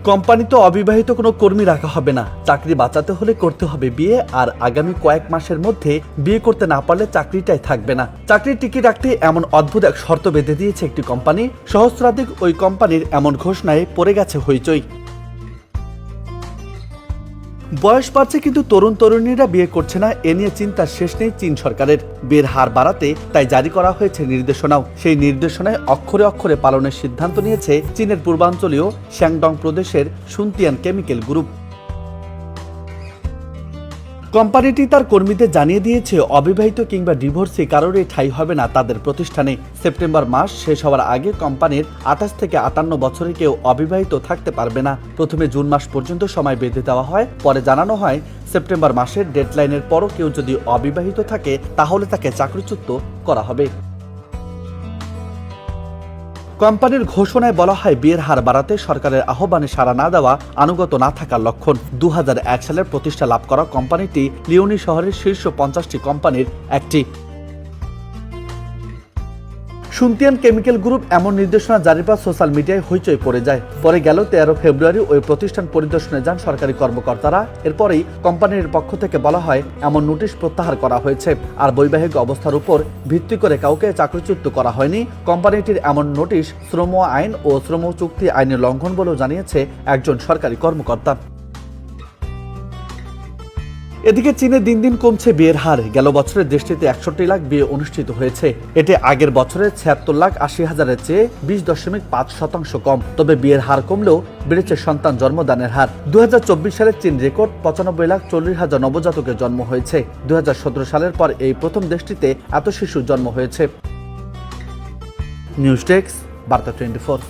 কোম্পানিতে অবিবাহিত কোনো কর্মী রাখা হবে না। চাকরি বাঁচাতে হলে করতে হবে বিয়ে, আর আগামী কয়েক মাসের মধ্যে বিয়ে করতে না পারলে চাকরিটাই থাকবে না। চাকরি টিকিয়ে রাখতে এমন অদ্ভুত এক শর্ত বেঁধে দিয়েছে একটি কোম্পানি। সহস্রাধিক ওই কোম্পানির এমন ঘোষণায় পড়ে গেছে হইচই। বয়স বাড়ছে কিন্তু তরুণ তরুণীরা বিয়ে করছে না, এ নিয়ে চিন্তার শেষ নেই চীন সরকারের। বিয়ের হার বাড়াতে তাই জারি করা হয়েছে নির্দেশনাও। সেই নির্দেশনায় অক্ষরে অক্ষরে পালনের সিদ্ধান্ত নিয়েছে চীনের পূর্বাঞ্চলীয় শ্যাংডং প্রদেশের সুনতিয়ান কেমিক্যাল গ্রুপ। কোম্পানিটি তার কর্মীদের জানিয়ে দিয়েছে, অবিবাহিত কিংবা ডিভোর্সি কারোরই ঠাঁই হবে না তাদের প্রতিষ্ঠানে। সেপ্টেম্বর মাস শেষ হওয়ার আগে কোম্পানির 28 থেকে 58 বছরে কেউ অবিবাহিত থাকতে পারবে না। প্রথমে জুন মাস পর্যন্ত সময় বেঁধে দেওয়া হয়, পরে জানানো হয় সেপ্টেম্বর মাসের ডেডলাইনের পরও কেউ যদি অবিবাহিত থাকে তাহলে তাকে চাকরিচ্যুত করা হবে। কোম্পানির ঘোষণায় বলা হয়, বিয়ের হার বাড়াতে সরকারের আহ্বানে সাড়া না দেওয়া আনুগত না থাকার লক্ষণ। 2001 সালের প্রতিষ্ঠা লাভ করা কোম্পানিটি লিওনি শহরের শীর্ষ 50টি কোম্পানির একটি। সুনতিয়ান কেমিক্যাল গ্রুপ এমন নির্দেশনা জারির পর সোশ্যাল মিডিয়ায় হইচই পড়ে যায়। পরে গেল 13 ফেব্রুয়ারি ওই প্রতিষ্ঠান পরিদর্শনে যান সরকারি কর্মকর্তারা। এরপরেই কোম্পানির পক্ষ থেকে বলা হয়, এমন নোটিশ প্রত্যাহার করা হয়েছে, আর বৈবাহিক অবস্থার উপর ভিত্তি করে কাউকে চাকরিচ্যুত করা হয়নি। কোম্পানিটির এমন নোটিশ শ্রম আইন ও শ্রম চুক্তি আইনের লঙ্ঘন বলেও জানিয়েছে একজন সরকারি কর্মকর্তা। এদিকে চীনে দিন দিন কমছে বিয়ের হার। গেল বছরে দেশটিতে 61 লাখ বিয়ে অনুষ্ঠিত হয়েছে। এটি আগের বছরের 76,80,000-এর চেয়ে 20.5% কম। তবে বিয়ের হার কমলেও বেড়েছে সন্তান জন্মদানের হার। 2024 সালে চীন রেকর্ড 95,40,000 নবজাতকের জন্ম হয়েছে। 2017 সালের পর এই প্রথম দেশটিতে এত শিশু জন্ম হয়েছে। নিউজ ডেস্ক, বার্তা 24।